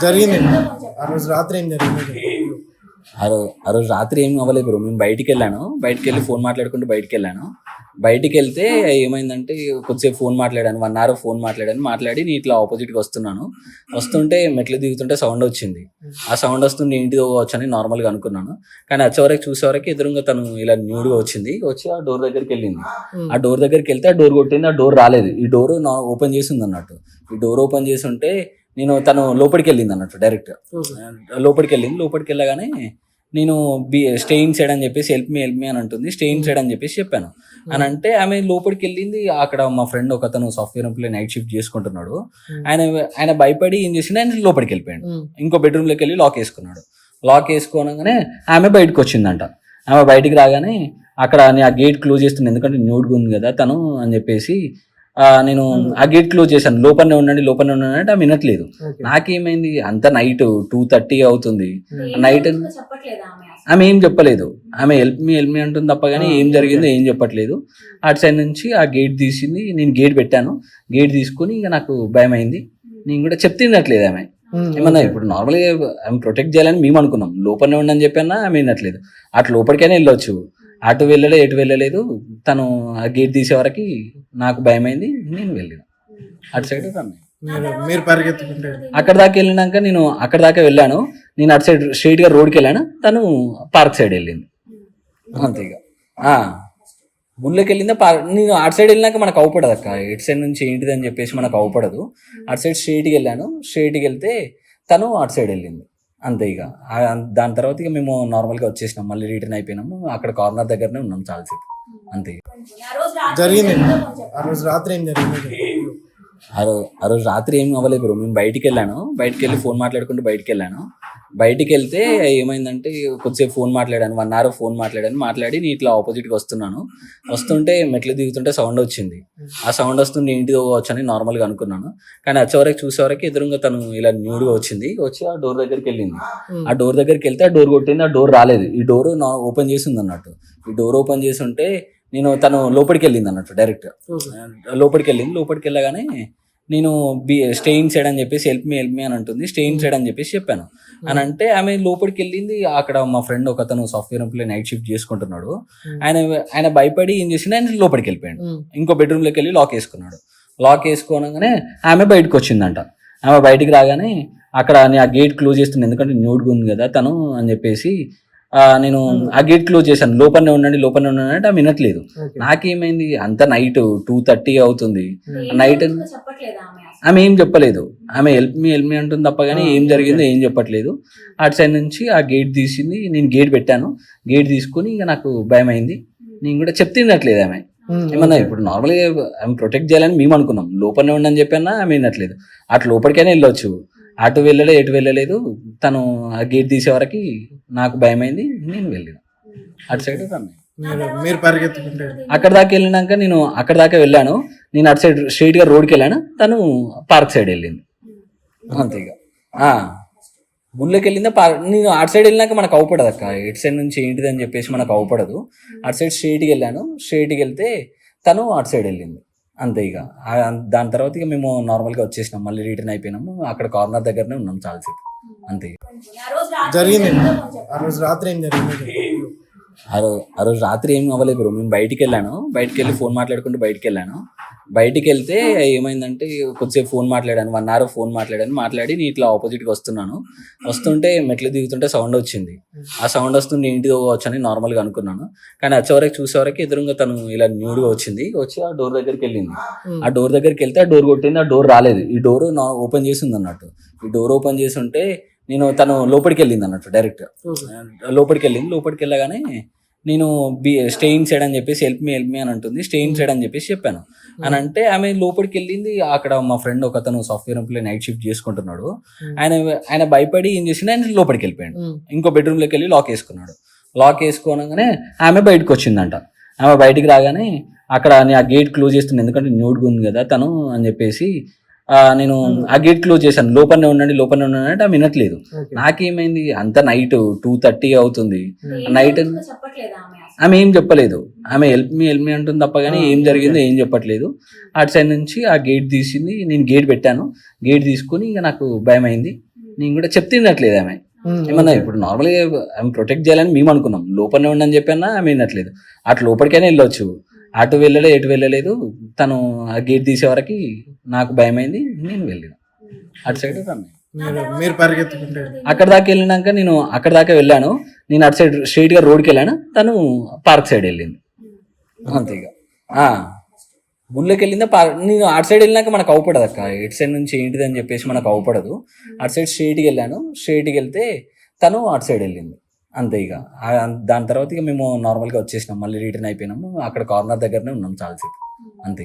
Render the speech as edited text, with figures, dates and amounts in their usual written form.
జరిగింది. ఆ రోజు రాత్రి ఏం జరిగింది? ఆ రోజు రాత్రి ఏం అవ్వలేదు బ్రో. మేము బయటికి వెళ్ళి ఫోన్ మాట్లాడుకుంటూ బయటికి వెళ్ళాను. బయటికి వెళ్తే ఏమైందంటే కొద్దిసేపు ఫోన్ మాట్లాడాను, 1 hour ఫోన్ మాట్లాడి నేను ఇట్లా ఆపోజిట్గా వస్తుంటే మెట్లు దిగుతుంటే సౌండ్ వచ్చింది. ఆ సౌండ్ వస్తుంటే ఇంటికి పోవచ్చు అని నార్మల్గా అనుకున్నాను. కానీ వచ్చేవరకు చూసేవరకు ఎదురుగా తను ఇలా న్యూడ్గా వచ్చి ఆ డోర్ దగ్గరికి వెళ్ళింది. ఆ డోర్ దగ్గరికి వెళ్తే ఆ డోర్ కొట్టింది, ఆ డోర్ రాలేదు. ఈ డోర్ ఓపెన్ చేసి ఉంది అన్నట్టు. ఈ డోర్ ఓపెన్ చేసి ఉంటే తను లోపలికి వెళ్ళింది అన్నట్టు. డైరెక్ట్ లోపలికి వెళ్ళగానే నేను స్టే ఇన్ సైడ్ అని చెప్పేసి హెల్ప్ మీ అని అంటుంది. స్టే ఇన్ సైడ్ అని చెప్పేసి చెప్పాను. అని అంటే ఆమె లోపలికి వెళ్ళింది. అక్కడ మా ఫ్రెండ్ ఒకతను సాఫ్ట్వేర్ ఎంప్లాయ్ నైట్ షిఫ్ట్ చేసుకుంటున్నాడు. ఆయన భయపడి ఏం చేసిండు, ఆయన లోపలికి వెళ్ళిపోయాడు. ఇంకో బెడ్రూమ్లోకి వెళ్ళి లాక్ వేసుకోనగానే ఆమె బయటకు వచ్చిందంట. ఆమె బయటికి రాగానే అక్కడ నేను ఆ గేట్ క్లోజ్ చేస్తున్నాను, ఎందుకంటే న్యూడ్గా ఉంది కదా తను అని చెప్పేసి నేను ఆ గేట్ క్లోజ్ చేశాను. లోపలనే ఉండండి అంటే ఆమె వినట్లేదు. నాకేమైంది, అంత నైట్ 2:30 అవుతుంది. నైట్ ఆమె ఏం చెప్పలేదు. ఆమె హెల్ప్ మీ అంటుంది తప్ప కానీ ఏం జరిగిందో ఏం చెప్పట్లేదు. అటు సైడ్ నుంచి ఆ గేట్ తీసింది. నేను గేట్ పెట్టాను. గేట్ తీసుకుని ఇక నాకు భయం అయింది. నేను కూడా చెప్తినట్లేదు ఆమె. ఏమన్నా ఇప్పుడు నార్మల్గా ఆమె ప్రొటెక్ట్ చేయాలని మేము అనుకున్నాం. లోపలనే ఉండని చెప్పానా ఆమె వినట్లేదు. అటు లోపలికైనా వెళ్ళొచ్చు, అటు ఎటు వెళ్ళలేదు. తను ఆ గేట్ తీసే వరకు నాకు భయం అయింది. నేను వెళ్ళిన అటు సైడ్ మీరు పరిగెత్తుకుంటే అక్కడ దాకా వెళ్ళినాక అక్కడ దాకా వెళ్ళాను. నేను అటు సైడ్ స్ట్రైట్గా రోడ్కి వెళ్ళాను, తను పార్క్ సైడ్ వెళ్ళింది. అంతేగా గుళ్ళకి వెళ్ళిందా నేను అటు సైడ్ వెళ్ళినాక మనకు అవపడదు అక్క. ఇటు సైడ్ నుంచి ఏంటిది అని చెప్పేసి మనకు అవపడదు. అటు సైడ్ స్ట్రైట్కి వెళ్తే తను అటు సైడ్ వెళ్ళింది. అంతే. ఇక దాని తర్వాత ఇక మేము నార్మల్గా వచ్చేసినాం, మళ్ళీ రిటర్న్ అయిపోయినాము. అక్కడ కార్నర్ దగ్గరనే ఉన్నాం చాలాసేపు. అంతే. జరిగింది. ఆ రోజు రాత్రి ఏం జరిగింది? ఆ రోజు రాత్రి ఏం అవ్వలేదు బ్రో. మేము బయటికి వెళ్ళి ఫోన్ మాట్లాడుకుంటూ బయటికి వెళ్తే ఏమైందంటే కొద్దిసేపు ఫోన్ మాట్లాడాను, 1 hour ఫోన్ మాట్లాడి నేను ఇట్లా ఆపోజిట్గా వస్తుంటే మెట్లు దిగుతుంటే సౌండ్ వచ్చింది. ఆ సౌండ్ వస్తుంటే ఇంటికి పోవచ్చు అని నార్మల్గా అనుకున్నాను. కానీ చూసేవరకు ఎదురుగా తను ఇలా న్యూడ్గా వచ్చి ఆ డోర్ దగ్గరికి వెళ్ళింది. ఆ డోర్ దగ్గరికి వెళ్తే ఆ డోర్ కొట్టింది, ఆ డోర్ రాలేదు. ఈ డోర్ ఓపెన్ చేసి ఉంది అన్నట్టు. ఈ డోర్ ఓపెన్ చేసి ఉంటే తను లోపలికి వెళ్ళింది అన్నట్టు. డైరెక్ట్ లోపలికి వెళ్ళగానే నేను స్టే ఇన్ సైడ్ అని చెప్పేసి హెల్ప్ మీ అని అంటుంది. స్టే ఇన్ సైడ్ అని చెప్పేసి చెప్పాను. అని అంటే ఆమె లోపలికి వెళ్ళింది. అక్కడ మా ఫ్రెండ్ ఒకతను సాఫ్ట్వేర్ ఎంప్లాయ్ నైట్ షిఫ్ట్ చేసుకుంటున్నాడు. ఆయన భయపడి ఏం చేసిండు, ఆయన లోపలికి వెళ్ళిపోయాడు. ఇంకో బెడ్రూమ్లోకి వెళ్ళి లాక్ వేసుకోనగానే ఆమె బయటకు వచ్చిందంట. ఆమె బయటికి రాగానే అక్కడ నేను ఆ గేట్ క్లోజ్ చేస్తున్నాను, ఎందుకంటే న్యూడ్గా ఉంది కదా తను అని చెప్పేసి నేను ఆ గేట్ క్లోజ్ చేశాను. లోపలనే ఉండండి అంటే ఆమె వినట్లేదు. నాకేమైంది, అంత నైట్ 2:30 అవుతుంది. నైట్ ఆమె ఏం చెప్పలేదు. ఆమె హెల్ప్ మీ అంటుంది తప్ప కానీ ఏం జరిగిందో ఏం చెప్పట్లేదు. అటు సైడ్ నుంచి ఆ గేట్ తీసింది. నేను గేట్ పెట్టాను. గేట్ తీసుకుని ఇక నాకు భయం అయింది. నేను కూడా చెప్తినట్లేదు ఆమె. ఏమన్నా ఇప్పుడు నార్మల్గా ఆమె ప్రొటెక్ట్ చేయాలని మేము అనుకున్నాం. లోపలనే ఉండని చెప్పానా ఆమె వినట్లేదు. అటు లోపలికైనా వెళ్ళొచ్చు, అటు ఎటు వెళ్ళలేదు. తను ఆ గేట్ తీసే వరకు నాకు భయం అయింది. నేను వెళ్ళిన అటు సైడ్ మీరు పరిగెత్తుకుంటే అక్కడ దాకా వెళ్ళాను. నేను అటు సైడ్ స్ట్రైట్గా రోడ్కి వెళ్ళాను, తను పార్క్ సైడ్ వెళ్ళింది. అంతేగా గుళ్ళకి వెళ్ళిందా నేను అటు సైడ్ వెళ్ళినాక మనకు అవపడదు అక్క. ఇటు సైడ్ నుంచి ఏంటిది అని చెప్పేసి మనకు అవపడదు. అటు సైడ్ స్ట్రైట్కి వెళ్తే తను అటు సైడ్ వెళ్ళింది. అంతే. ఇక దాని తర్వాత ఇక మేము నార్మల్గా వచ్చేసినాం, మళ్ళీ రిటర్న్ అయిపోయినాము. అక్కడ కార్నర్ దగ్గరనే ఉన్నాం చాలాసేపు. అంతే. జరిగింది. ఆ రోజు రాత్రి ఏం జరిగింది? ఆ రోజు రాత్రి ఏం అవ్వలేదు బ్రో. మేము బయటికి వెళ్ళి ఫోన్ మాట్లాడుకుంటూ బయటికి వెళ్తే ఏమైందంటే కొద్దిసేపు ఫోన్ మాట్లాడాను, 1 hour ఫోన్ మాట్లాడి నేను ఇట్లా ఆపోజిట్గా వస్తుంటే మెట్లు దిగుతుంటే సౌండ్ వచ్చింది. ఆ సౌండ్ వస్తుంటే ఇంటికి పోవచ్చు అని నార్మల్గా అనుకున్నాను. కానీ చూసేవరకు ఎదురుగా తను ఇలా న్యూడ్గా వచ్చి ఆ డోర్ దగ్గరికి వెళ్ళింది. ఆ డోర్ దగ్గరికి వెళ్తే ఆ డోర్ కొట్టింది, ఆ డోర్ రాలేదు. ఈ డోర్ ఓపెన్ చేసి ఉంది అన్నట్టు. ఈ డోర్ ఓపెన్ చేసి ఉంటే తను లోపలికి వెళ్ళింది అన్నట్టు. డైరెక్ట్ లోపలికి వెళ్ళగానే నేను స్టే ఇన్ సైడ్ అని చెప్పేసి హెల్ప్ మీ అని అంటుంది. స్టే ఇన్ సైడ్ అని చెప్పేసి చెప్పాను. అని అంటే ఆమె లోపలికి వెళ్ళింది. అక్కడ మా ఫ్రెండ్ ఒకతను సాఫ్ట్వేర్ ఎంప్లాయ్ నైట్ షిఫ్ట్ చేసుకుంటున్నాడు. ఆయన భయపడి ఏం చేసిండు, ఆయన లోపలికి వెళ్ళిపోయాడు. ఇంకో బెడ్రూమ్లోకి వెళ్ళి లాక్ వేసుకోనగానే ఆమె బయటకు వచ్చిందంట. ఆమె బయటికి రాగానే అక్కడ నేను ఆ గేట్ క్లోజ్ చేస్తున్నాను, ఎందుకంటే న్యూడ్గా ఉంది కదా తను అని చెప్పేసి నేను ఆ గేట్ క్లోజ్ చేశాను, లోపలనే ఉండండి అంటే ఆమె వినట్లేదు. ఓకే. నాకేమైంది, అంత నైట్ 2:30 అవుతుంది, నైట్ చెప్పట్లేదా ఆమె అసలు? ఆమె ఏం చెప్పలేదు. ఆమె హెల్ప్ మీ అంటుంది తప్ప కానీ ఏం జరిగిందో ఏం చెప్పట్లేదు. అటు సైడ్ నుంచి ఆ గేట్ తీసింది, నేను గేట్ పెట్టాను, గేట్ తీసుకుని ఇంకా నాకు భయం అయింది. నేను కూడా చెప్తినట్లేదు ఆమె. ఏమన్నా ఇప్పుడు నార్మల్గా ఆమె ప్రొటెక్ట్ చేయాలని మేము అనుకున్నాం, లోపలనే ఉండని చెప్పన్నా ఆమె వినట్లేదు. అటు లోపలికైనా వెళ్ళొచ్చు, అటు వెళ్ళలేదు, ఎటు వెళ్ళలేదు. తను ఆ గేట్ తీసే వరకు నాకు భయం అయింది, నేను వెళ్ళాను అటు సైడ్ రన్ అయ్యాను. మీరు పరిగెత్తుకుంటే అక్కడ దాకా వెళ్ళినాక నేను అక్కడ దాకా వెళ్ళాను, నేను అటు సైడ్ స్ట్రైట్గా రోడ్కి వెళ్ళాను, తను పార్క్ సైడ్ వెళ్ళింది అంతేగా. గుళ్ళకి వెళ్ళిందా నేను అటు సైడ్ వెళ్ళినాక మనకు అవపడదు అక్క, ఇటు సైడ్ నుంచి ఏంటిది అని చెప్పేసి మనకు అవపడదు. అటు సైడ్ స్ట్రైట్కి వెళ్ళాను, స్ట్రైట్కి వెళ్తే తను అటు సైడ్ వెళ్ళింది అంతే. ఇక దాని తర్వాత ఇక మేము నార్మల్గా వచ్చేసినాం, మళ్ళీ రిటర్న్ అయిపోయినాము. అక్కడ కార్నర్ దగ్గరనే ఉన్నాం చాలాసేపు అంతే.